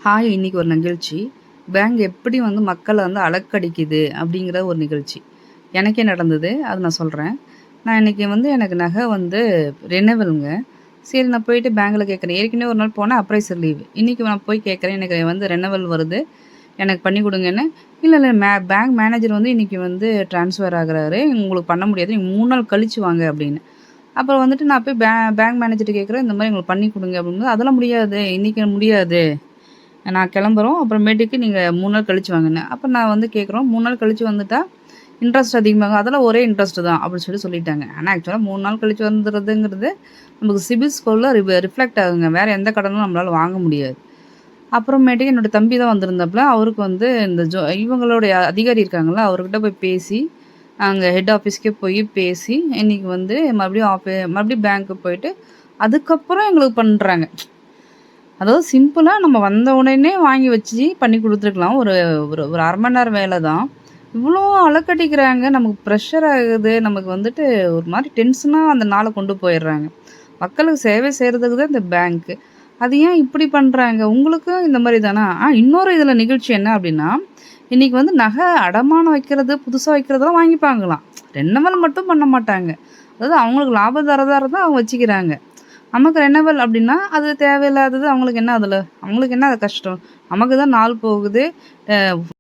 Hi! இன்னைக்கு ஒரு நிகழ்ச்சி. பேங்க் எப்படி வந்து மக்கள வந்து அலக்கடிக்குது அப்படிங்கிற ஒரு நிகழ்ச்சி. எனக்கே நடந்தது. அத நான் சொல்றேன். நான் இன்னைக்கு வந்து எனக்கு நகை வந்து ரெனவல்ங்க. சரி நான் போயிட்டு பேங்க்ல கேட்குறேன். ஏற்கனவே ஒரு நாள் போனேன் அப்ரைசர் லீவு. இன்னைக்கு நான் போய் கேட்குறேன். எனக்கு வந்து ரெனவல் வருது. எனக்கு பண்ணி குடுங்கன்னு. இல்ல, இல்ல பேங்க் மேனேஜர் வந்து இன்னைக்கு வந்து ட்ரான்ஸ்ஃபர் ஆகுறாரு. உங்களுக்கு பண்ண முடியாது. நீங்க 3 நாள் கழிச்சு வாங்க அப்படின்னு. அப்புறம் வந்துட்டு நான் போய் பேங்க் மேனேஜர்ட்ட கேட்குறேன். இந்த மாரி எங்களுக்கு பண்ணி குடுங்க அப்படிங்கும்போது, அதெல்லாம் முடியாது. இன்னைக்கு முடியாது. நான் கிளம்புறோம். அப்புறமேட்டுக்கு நீங்க 3 நாள் கழிச்சு வாங்கன்னு. அப்ப நான் வந்து கேட்குறோம். 3 நாள் கழிச்சு வந்துட்டா, இன்ட்ரெஸ்ட் அதிகமாகும். அதெல்லாம் ஒரே இன்ட்ரெஸ்ட் தான் அப்படின்னு சொல்லிட்டாங்க. ஆனா ஆக்சுவலா 3 நாள் கழிச்சு வந்துறதுங்கிறது, நமக்கு சிபில் ஸ்கோர்ல ரிஃப்ளெக்ட் ஆகுங்க. வேற எந்த கடனும் நம்மளால வாங்க முடியாது. அப்புறமேட்டுக்கு என்னோட தம்பி தான் வந்திருந்தாப்புல. அவருக்கு வந்து இந்த இவங்களுடைய அதிகாரி இருக்காங்கல்ல, அவர்கிட்ட போய் பேசி, அங்க ஹெட் ஆஃபீஸ்க்கே போய் பேசி, இன்னைக்கு வந்து மறுபடியும் பேங்க்கு போயிட்டு, அதுக்கப்புறம் எங்களுக்கு பண்றாங்க. அதாவது சிம்பிளா நம்ம வந்த உடனே வாங்கி வச்சு பண்ணி குடுத்துருக்கலாம். ஒரு ஒரு ஒரு 1/2 மணி நேரம் வேல தான். இவ்ளோ அலக்கடிக்கிறாங்க. நமக்கு ப்ரெஷர் ஆகுது. நமக்கு வந்துட்டு ஒரு மாரி டென்ஷனா அந்த நாள கொண்டு போயிடுறாங்க. மக்களுக்கு சேவை செய்றதுக்கு தான் இந்த பேங்க்கு. அது ஏன் இப்படி பண்றாங்க? உங்களுக்கும் இந்த மாரி தானா? இன்னொரு இதுல நிகழ்ச்சி என்ன அப்டின்னா, இன்னைக்கு வந்து நகை அடமானம் வைக்கிறது, புதுசா வைக்கிறதெல்லாம் வாங்கிப்பாங்களாம். ரெனவல் மட்டும் பண்ண மாட்டாங்க. அதாவது அவங்களுக்கு லாபம் தரதா இருந்தா அவங்க வச்சுக்கிறாங்க. நமக்கு ரெனவல் அப்டின்னா, அது தேவையில்லாதது அவங்களுக்கு என்ன அதுல? அவங்களுக்கு என்ன அது கஷ்டம்? நமக்கு தான் நாள் போகுது. அ